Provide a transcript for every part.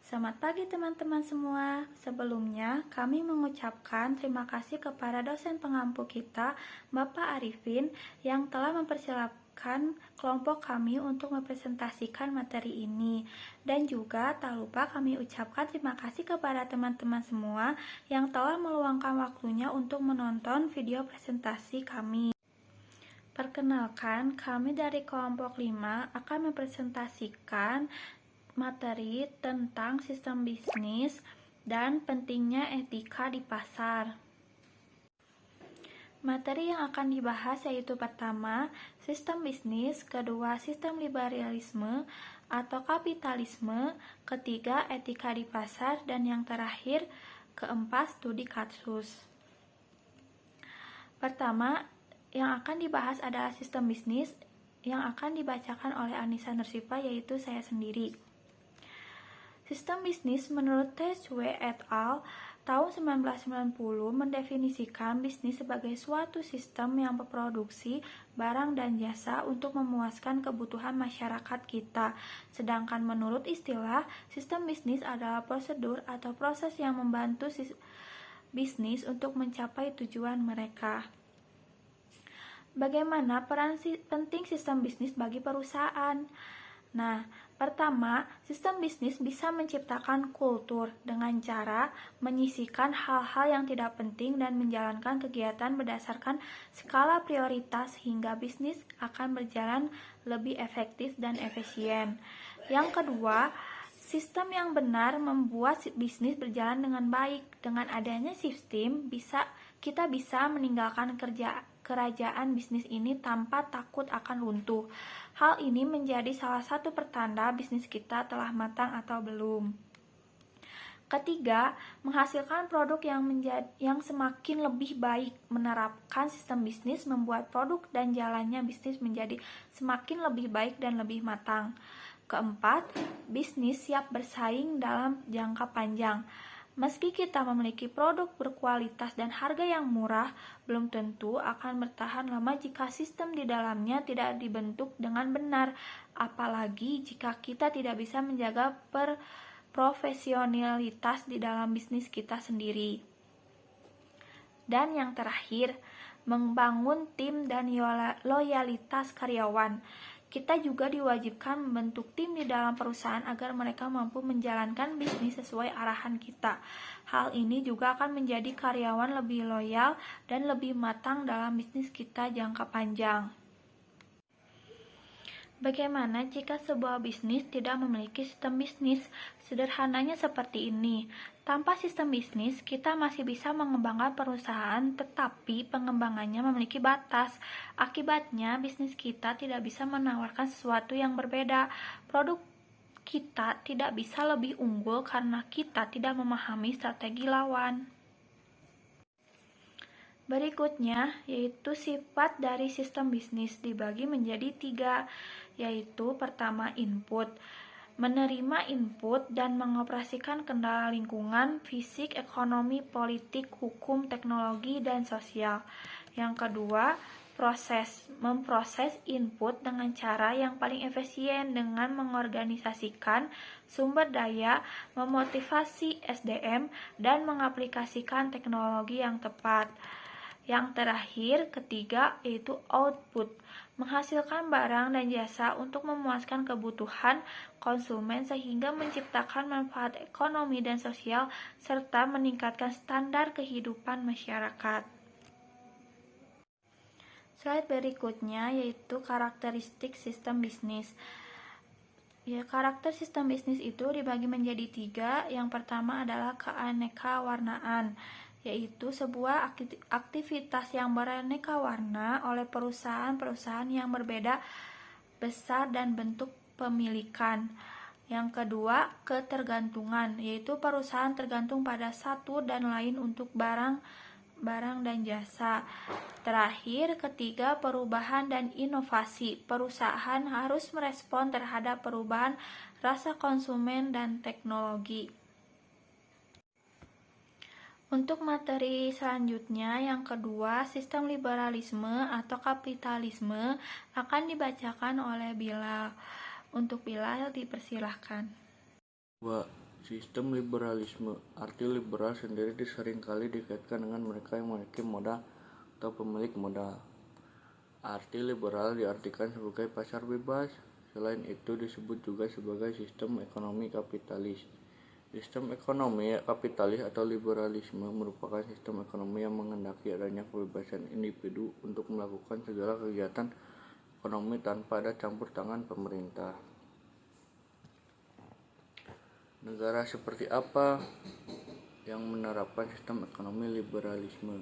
Selamat pagi teman-teman semua. Sebelumnya, kami mengucapkan terima kasih kepada dosen pengampu kita, Bapak Arifin, yang telah mempersilahkan kelompok kami untuk mempresentasikan materi ini. Dan juga tak lupa kami ucapkan terima kasih kepada teman-teman semua yang telah meluangkan waktunya untuk menonton video presentasi kami. Perkenalkan, kami dari kelompok 5 akan mempresentasikan materi tentang sistem bisnis dan pentingnya etika di pasar. Materi yang akan dibahas yaitu pertama, sistem bisnis, kedua, sistem liberalisme atau kapitalisme, ketiga, etika di pasar, dan yang terakhir, keempat, studi kasus. Pertama, yang akan dibahas adalah sistem bisnis yang akan dibacakan oleh Anissa Nursifa, yaitu saya sendiri. Sistem bisnis menurut T.W. et al. Tahun 1990 mendefinisikan bisnis sebagai suatu sistem yang memproduksi barang dan jasa untuk memuaskan kebutuhan masyarakat kita. Sedangkan menurut istilah, sistem bisnis adalah prosedur atau proses yang membantu bisnis untuk mencapai tujuan mereka. Bagaimana peran penting sistem bisnis bagi perusahaan? Nah, pertama, sistem bisnis bisa menciptakan kultur dengan cara menyisihkan hal-hal yang tidak penting dan menjalankan kegiatan berdasarkan skala prioritas sehingga bisnis akan berjalan lebih efektif dan efisien. Yang kedua, sistem yang benar membuat bisnis berjalan dengan baik. Dengan adanya sistem, kita bisa meninggalkan kerajaan bisnis ini tanpa takut akan runtuh. Hal ini menjadi salah satu pertanda bisnis kita telah matang atau belum. Ketiga, menghasilkan produk yang semakin lebih baik. Menerapkan sistem bisnis membuat produk dan jalannya bisnis menjadi semakin lebih baik dan lebih matang. Keempat, bisnis siap bersaing dalam jangka panjang. Meski kita memiliki produk berkualitas dan harga yang murah, belum tentu akan bertahan lama jika sistem di dalamnya tidak dibentuk dengan benar, apalagi jika kita tidak bisa menjaga profesionalitas di dalam bisnis kita sendiri. Dan yang terakhir, membangun tim dan loyalitas karyawan. Kita juga diwajibkan membentuk tim di dalam perusahaan agar mereka mampu menjalankan bisnis sesuai arahan kita. Hal ini juga akan menjadi karyawan lebih loyal dan lebih matang dalam bisnis kita jangka panjang. Bagaimana jika sebuah bisnis tidak memiliki sistem bisnis? Sederhananya seperti ini. Tanpa sistem bisnis, kita masih bisa mengembangkan perusahaan, tetapi pengembangannya memiliki batas. Akibatnya, bisnis kita tidak bisa menawarkan sesuatu yang berbeda. Produk kita tidak bisa lebih unggul karena kita tidak memahami strategi lawan. Berikutnya, yaitu sifat dari sistem bisnis dibagi menjadi 3, yaitu pertama input, menerima input dan mengoperasikan kendala lingkungan, fisik, ekonomi, politik, hukum, teknologi, dan sosial. Yang kedua, proses, memproses input dengan cara yang paling efisien dengan mengorganisasikan sumber daya, memotivasi SDM, dan mengaplikasikan teknologi yang tepat. Yang terakhir, ketiga, yaitu output, menghasilkan barang dan jasa untuk memuaskan kebutuhan konsumen sehingga menciptakan manfaat ekonomi dan sosial serta meningkatkan standar kehidupan masyarakat. Slide berikutnya yaitu karakteristik sistem bisnis. Karakter sistem bisnis itu dibagi menjadi 3. Yang pertama adalah keanekaragaman, yaitu sebuah aktivitas yang beraneka warna oleh perusahaan-perusahaan yang berbeda besar dan bentuk pemilikan. Yang kedua, ketergantungan, yaitu perusahaan tergantung pada satu dan lain untuk barang dan jasa. Terakhir, ketiga, perubahan dan inovasi. Perusahaan harus merespon terhadap perubahan rasa konsumen dan teknologi. Untuk materi selanjutnya, yang kedua, sistem liberalisme atau kapitalisme akan dibacakan oleh Bilal. Untuk Bilal dipersilahkan. Sistem liberalisme. Arti liberal sendiri seringkali dikaitkan dengan mereka yang memiliki modal atau pemilik modal. Arti liberal diartikan sebagai pasar bebas. Selain itu disebut juga sebagai sistem ekonomi kapitalis. Sistem ekonomi kapitalis atau liberalisme merupakan sistem ekonomi yang menghendaki adanya kebebasan individu untuk melakukan segala kegiatan ekonomi tanpa ada campur tangan pemerintah. Negara seperti apa yang menerapkan sistem ekonomi liberalisme?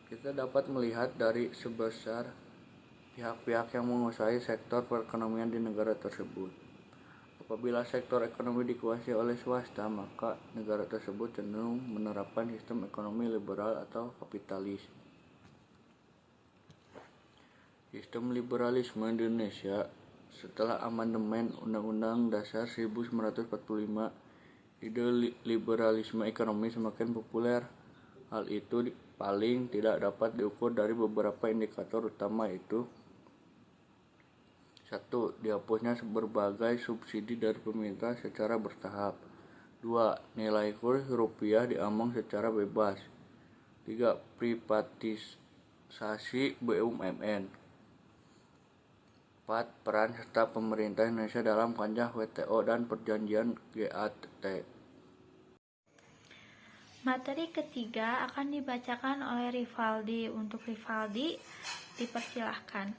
Kita dapat melihat dari sebesar pihak-pihak yang menguasai sektor perekonomian di negara tersebut. Apabila sektor ekonomi dikuasai oleh swasta, maka negara tersebut cenderung menerapkan sistem ekonomi liberal atau kapitalis. Sistem liberalisme di Indonesia setelah amandemen Undang-Undang Dasar 1945, ide liberalisme ekonomi semakin populer. Hal itu paling tidak dapat diukur dari beberapa indikator utama, yaitu 1. Dihapusnya berbagai subsidi dari pemerintah secara bertahap. 2. Nilai kurs rupiah diambang secara bebas. 3. Privatisasi BUMN. 4. Peran serta pemerintah Indonesia dalam kancah WTO dan perjanjian GATT. Materi ketiga akan dibacakan oleh Rivaldi. Untuk Rivaldi, dipersilahkan.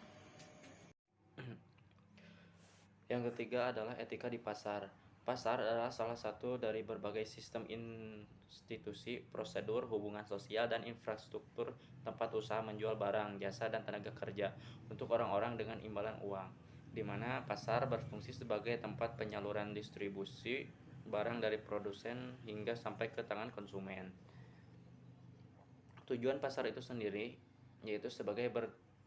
Yang ketiga adalah etika di pasar. Pasar adalah salah satu dari berbagai sistem institusi, prosedur, hubungan sosial, dan infrastruktur tempat usaha menjual barang, jasa, dan tenaga kerja untuk orang-orang dengan imbalan uang, di mana pasar berfungsi sebagai tempat penyaluran distribusi barang dari produsen hingga sampai ke tangan konsumen. Tujuan pasar itu sendiri yaitu sebagai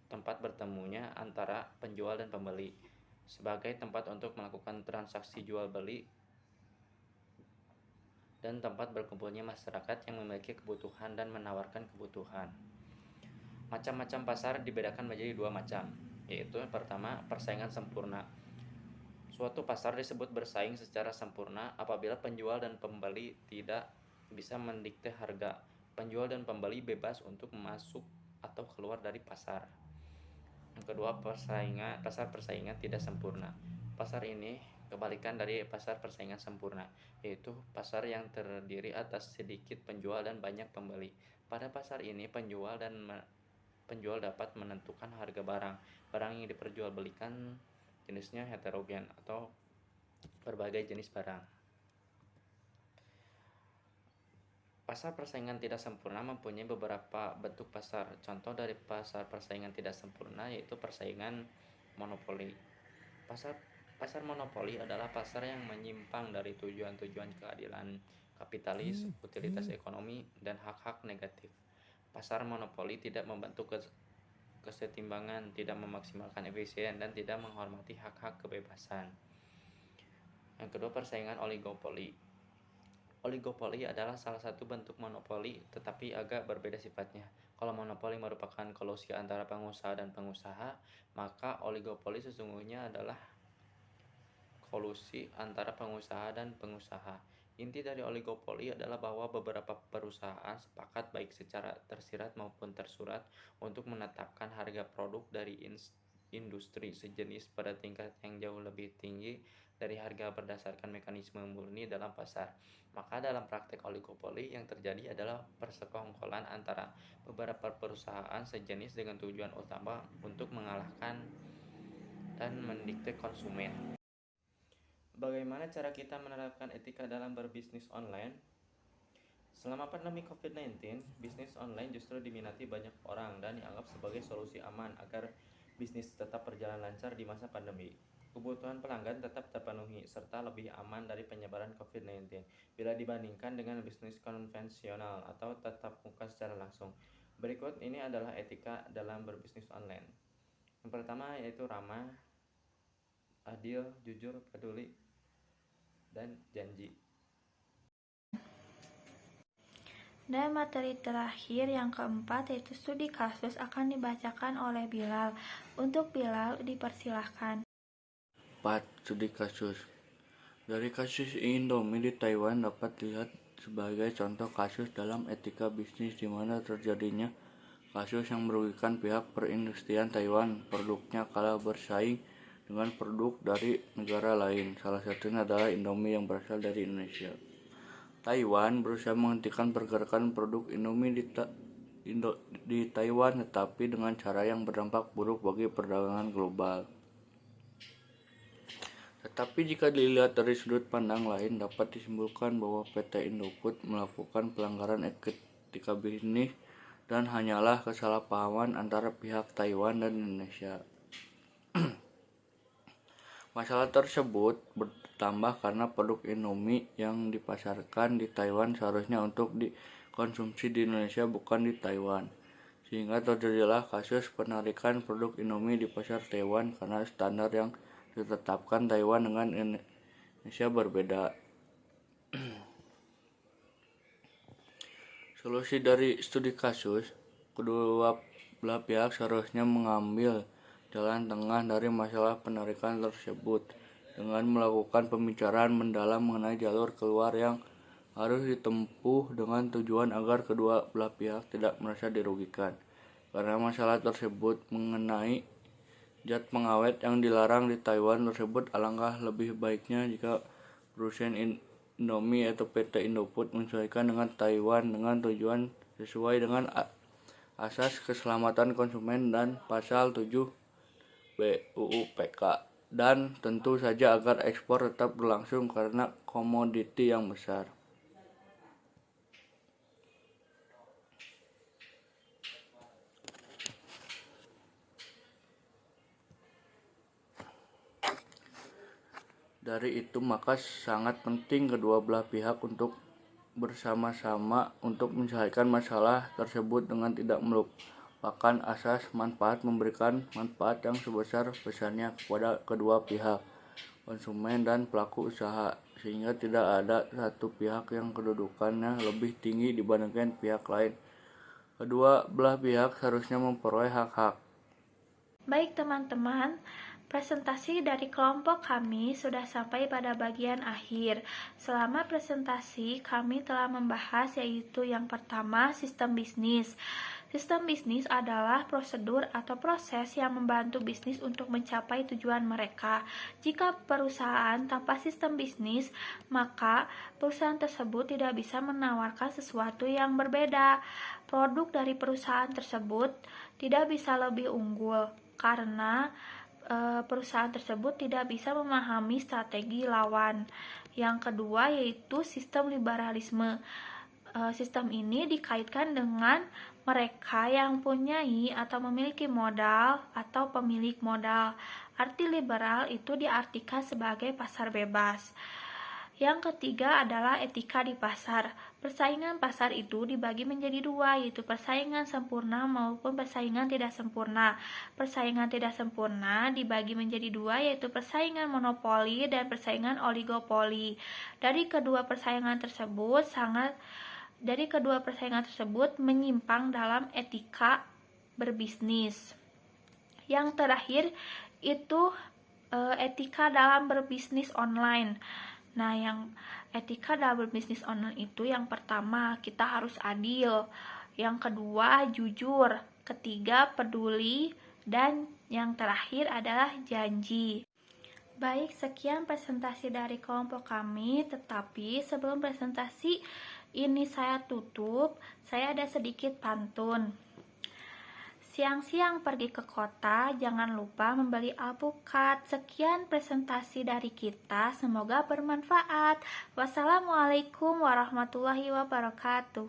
tempat bertemunya antara penjual dan pembeli, sebagai tempat untuk melakukan transaksi jual beli, dan tempat berkumpulnya masyarakat yang memiliki kebutuhan dan menawarkan kebutuhan. Macam-macam pasar dibedakan menjadi 2 macam, yaitu pertama, persaingan sempurna. Suatu pasar disebut bersaing secara sempurna apabila penjual dan pembeli tidak bisa mendikte harga. Penjual dan pembeli bebas untuk masuk atau keluar dari pasar. Yang kedua, pasar persaingan tidak sempurna. Pasar ini kebalikan dari pasar persaingan sempurna, yaitu pasar yang terdiri atas sedikit penjual dan banyak pembeli. Pada pasar ini penjual dapat menentukan harga barang. Barang yang diperjualbelikan jenisnya heterogen atau berbagai jenis barang. Pasar persaingan tidak sempurna mempunyai beberapa bentuk pasar. Contoh dari pasar persaingan tidak sempurna yaitu persaingan monopoli. Pasar monopoli adalah pasar yang menyimpang dari tujuan-tujuan keadilan kapitalis, utilitas ekonomi, dan hak-hak negatif. Pasar monopoli tidak membentuk kesetimbangan, tidak memaksimalkan efisien, dan tidak menghormati hak-hak kebebasan. Yang kedua, persaingan oligopoli. Oligopoli adalah salah satu bentuk monopoli, tetapi agak berbeda sifatnya. Kalau monopoli merupakan kolusi antara pengusaha dan pengusaha, maka oligopoli sesungguhnya adalah kolusi antara pengusaha dan pengusaha. Inti dari oligopoli adalah bahwa beberapa perusahaan sepakat baik secara tersirat maupun tersurat untuk menetapkan harga produk dari industri sejenis pada tingkat yang jauh lebih tinggi dari harga berdasarkan mekanisme murni dalam pasar. Maka dalam praktek oligopoli yang terjadi adalah persekongkolan antara beberapa perusahaan sejenis dengan tujuan utama untuk mengalahkan dan mendikte konsumen. Bagaimana cara kita menerapkan etika dalam berbisnis online? Selama pandemi COVID-19, bisnis online justru diminati banyak orang dan dianggap sebagai solusi aman agar bisnis tetap berjalan lancar di masa pandemi. Kebutuhan pelanggan tetap terpenuhi serta lebih aman dari penyebaran COVID-19 bila dibandingkan dengan bisnis konvensional atau tatap muka secara langsung. Berikut ini adalah etika dalam berbisnis online. Yang pertama yaitu ramah, adil, jujur, peduli, dan janji. Dan materi terakhir yang keempat yaitu studi kasus akan dibacakan oleh Bilal. Untuk Bilal dipersilahkan. 4. Studi kasus. Dari kasus Indomie di Taiwan dapat dilihat sebagai contoh kasus dalam etika bisnis di mana terjadinya kasus yang merugikan pihak perindustrian Taiwan. Produknya kalah bersaing dengan produk dari negara lain. Salah satunya adalah Indomie yang berasal dari Indonesia. Taiwan berusaha menghentikan pergerakan produk Indomie di Taiwan, tetapi dengan cara yang berdampak buruk bagi perdagangan global. Tetapi jika dilihat dari sudut pandang lain, dapat disimpulkan bahwa PT Indofood melakukan pelanggaran etika bisnis dan hanyalah kesalahpahaman antara pihak Taiwan dan Indonesia. Masalah tersebut bertambah karena produk Indomie yang dipasarkan di Taiwan seharusnya untuk dikonsumsi di Indonesia, bukan di Taiwan. Sehingga terjadilah kasus penarikan produk Indomie di pasar Taiwan karena standar yang ditetapkan Taiwan dengan Indonesia berbeda. Solusi dari studi kasus, kedua belah pihak seharusnya mengambil jalan tengah dari masalah penarikan tersebut dengan melakukan pembicaraan mendalam mengenai jalur keluar yang harus ditempuh dengan tujuan agar kedua belah pihak tidak merasa dirugikan. Karena masalah tersebut mengenai zat pengawet yang dilarang di Taiwan tersebut, alangkah lebih baiknya jika perusahaan Indomie atau PT Indofood menyesuaikan dengan Taiwan dengan tujuan sesuai dengan asas keselamatan konsumen dan pasal 7 BUU-PK, dan tentu saja agar ekspor tetap berlangsung karena komoditi yang besar. Dari itu maka sangat penting kedua belah pihak untuk bersama-sama untuk menyelesaikan masalah tersebut dengan tidak melupakan asas manfaat, memberikan manfaat yang sebesar-besarnya kepada kedua pihak, konsumen dan pelaku usaha, sehingga tidak ada satu pihak yang kedudukannya lebih tinggi dibandingkan pihak lain. Kedua belah pihak harusnya memperoleh hak-hak. Baik teman-teman, presentasi dari kelompok kami sudah sampai pada bagian akhir. Selama presentasi kami telah membahas yaitu yang pertama, sistem bisnis. Sistem bisnis adalah prosedur atau proses yang membantu bisnis untuk mencapai tujuan mereka. Jika perusahaan tanpa sistem bisnis, maka perusahaan tersebut tidak bisa menawarkan sesuatu yang berbeda. Produk dari perusahaan tersebut tidak bisa lebih unggul karena perusahaan tersebut tidak bisa memahami strategi lawan. Yang kedua yaitu sistem liberalisme. Sistem ini dikaitkan dengan mereka yang mempunyai atau memiliki modal atau pemilik modal. Arti liberal itu diartikan sebagai pasar bebas. Yang ketiga adalah etika di pasar. Persaingan pasar itu dibagi menjadi dua, yaitu persaingan sempurna maupun persaingan tidak sempurna. Persaingan tidak sempurna dibagi menjadi dua, yaitu persaingan monopoli dan persaingan oligopoli. Dari kedua persaingan tersebut menyimpang dalam etika berbisnis. Yang terakhir itu etika dalam berbisnis online. Nah, yang etika dalam berbisnis online itu yang pertama, kita harus adil. Yang kedua, jujur. Ketiga, peduli. Dan yang terakhir adalah janji. Baik, sekian presentasi dari kelompok kami. Tetapi sebelum presentasi ini saya tutup, saya ada sedikit pantun. Siang-siang pergi ke kota, jangan lupa membeli alpukat. Sekian presentasi dari kita, semoga bermanfaat. Wassalamualaikum warahmatullahi wabarakatuh.